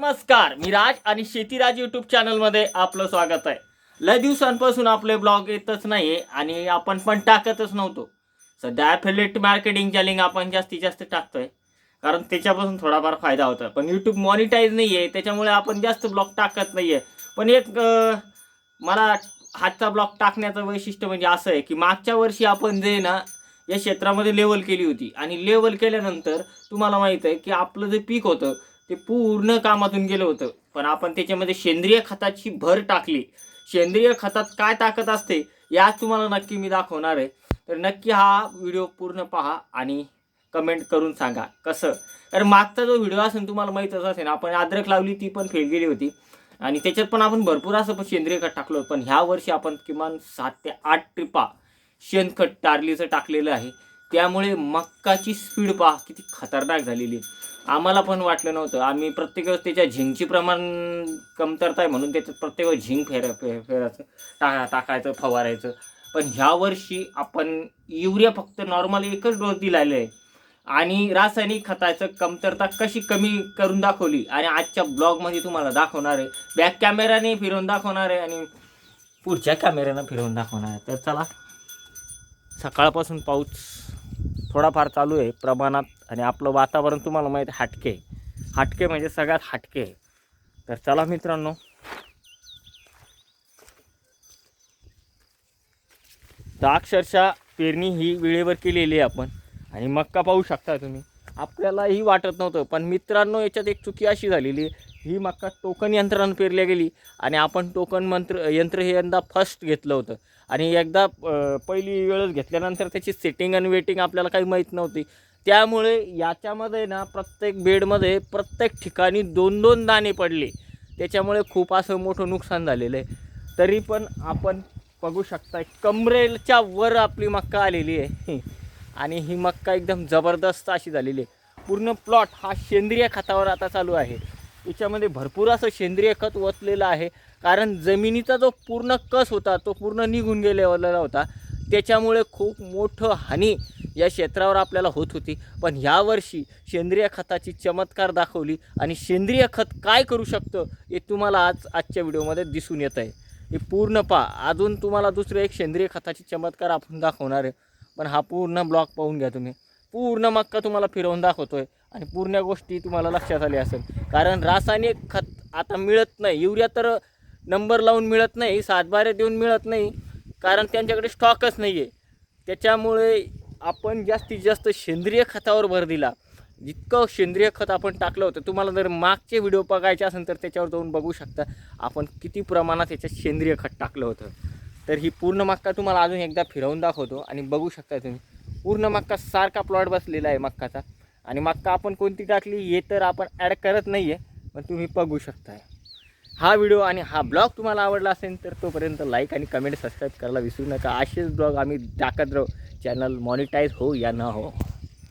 नमस्कार, मी राज आणि शेतीराज यूट्यूब चॅनलमध्ये आपलं स्वागत आहे. लय दिवसांपासून आपले ब्लॉग येतच नाही आणि आपण पण टाकतच नव्हतो. सध्या ॲफिलिएट मार्केटिंगच्या लिंक आपण जास्तीत जास्त टाकतोय, कारण त्याच्यापासून थोडाफार फायदा होतो. पण यूट्यूब मॉनिटाईज नाही आहे, त्याच्यामुळे आपण जास्त ब्लॉग टाकत नाही आहे. पण मला हातचा ब्लॉग टाकण्याचं वैशिष्ट्य म्हणजे असं आहे की मागच्या वर्षी आपण जे ना या क्षेत्रामध्ये लेवल केली होती आणि लेवल केल्यानंतर तुम्हाला माहीत आहे की आपलं जे पीक होतं ते पूर्ण कामातून गेलं होतं. पण आपण त्याच्यामध्ये सेंद्रिय खताची भर टाकली. सेंद्रिय खतात काय ताकद असते याच तुम्हाला नक्की मी दाखवणार आहे. तर नक्की हा व्हिडिओ पूर्ण पहा आणि कमेंट करून सांगा कसं. कारण मागचा जो व्हिडिओ असेल तुम्हाला माहीतच असेल, आपण अद्रक लावली ती पण फेल गेली होती आणि त्याच्यात पण आपण भरपूर असं पण सेंद्रिय खत टाकलं. पण ह्या वर्षी आपण किमान 7 ते 8 ट्रिपा शेणखत टार्लीचं टाकलेलं आहे. त्यामुळे मक्काची स्पीड पहा किती खतरनाक झालेली आहे. आम्हाला पण वाटलं नव्हतं. आम्ही प्रत्येक वेळेस त्याच्या झिंकची प्रमाण कमतरता आहे म्हणून त्याच्यात प्रत्येक वेळेस झिंक फेरायचं टाकायचं फवारायचं. पण ह्या वर्षी आपण युरिया फक्त नॉर्मल एकच डोस दिलेला आहे आणि रासायनिक खताचं कमतरता कशी कमी करून दाखवली आणि आजच्या ब्लॉगमध्ये तुम्हाला दाखवणार आहे. बॅक कॅमेराने फिरवून दाखवणार आहे आणि पुढच्या कॅमेऱ्यानं फिरवून दाखवणार आहे. तर चला, सकाळपासून पाऊस थोडाफार चालू आहे प्रमाणात आणि आपलं वातावरण तुम्हाला माहीत आहे हटके म्हणजे सगळ्यात हटके आहे. तर चला मित्रांनो, तर अक्षरशः पेरणी ही वेळेवर केलेली आहे आपण आणि मक्का पाहू शकता तुम्ही. आपल्यालाही वाटत नव्हतं, पण मित्रांनो याच्यात एक चुकी अशी झालेली आहे, ही मक्का टोकन यंत्रानं पेरल्या गेली आणि आपण टोकन यंत्र हे यंदा फर्स्ट घेतलं होतं आणि एकदा पहिली वेळच घेतल्यानंतर त्याची सेटिंग आणि वेटिंग आपल्याला काही माहीत नव्हती. त्यामुळे याच्यामध्ये ना प्रत्येक बेडमध्ये प्रत्येक ठिकाणी 2-2 दाणे पडले. त्याच्यामुळे खूप असं मोठं नुकसान झालेलं आहे. तरी पण आपण बघू शकता कमरेच्या वर आपली मक्का आलेली आहे आणि ही मक्का एकदम जबरदस्त अशी झालेली आहे. पूर्ण प्लॉट हा सेंद्रिय खतावर आता चालू आहे. याच्यामध्ये भरपूर असं सेंद्रिय खत ओतलेलं आहे, कारण जमिनीचा जो पूर्ण कस होता तो पूर्ण निघून गेलेला होता. त्याच्यामुळे खूप मोठं हानी या क्षेत्रावर आपल्याला होत होती. पण ह्यावर्षी सेंद्रिय खताची चमत्कार दाखवली आणि सेंद्रिय खत काय करू शकतं हे तुम्हाला आजच्या व्हिडिओमध्ये दिसून येत आहे. हे पूर्ण पहा. अजून तुम्हाला दुसरं एक सेंद्रिय खताची चमत्कार आपण दाखवणार आहे, पण हा पूर्ण ब्लॉग पाहून घ्या तुम्ही. पूर्ण मक्का तुम्हाला फिरवून दाखवतोय आणि पूर्ण गोष्टी तुम्हाला लक्षात आली असेल. कारण रासायनिक खत आता मिळत नाही. युरिया तर नंबर लावून मिळत नाही, 7-12 देऊन मिळत नाही, कारण त्यांच्याकडे स्टॉकच नाही आहे. त्याच्यामुळे आपण जास्तीत जास्त सेंद्रिय खतावर भर दिला. जितकं सेंद्रिय खत आपण टाकलं होतं, तुम्हाला जर मागचे व्हिडिओ बघायचे असेल तर त्याच्यावर जाऊन बघू शकता आपण किती प्रमाणात याच्यात सेंद्रिय खत टाकलं होतं. तर ही पूर्ण मक्का तुम्हाला अजून एकदा फिरवून दाखवतो आणि बघू शकता तुम्ही. पूर्ण मक्का सारखा प्लॉट बसलेला आहे मक्काचा आणि मक्का आपण कोणती टाकली हे तर आपण ॲड करत नाही आहे, पण तुम्ही बघू शकताय. हा व्हिडिओ आणि हा ब्लॉग तुम्हाला आवडला असेल तर तोपर्यंत लाईक आणि कमेंट सबस्क्राईब करायला विसरू नका. असेच ब्लॉग आम्ही टाकत राहू, चॅनल मॉनिटाईज हो या न हो.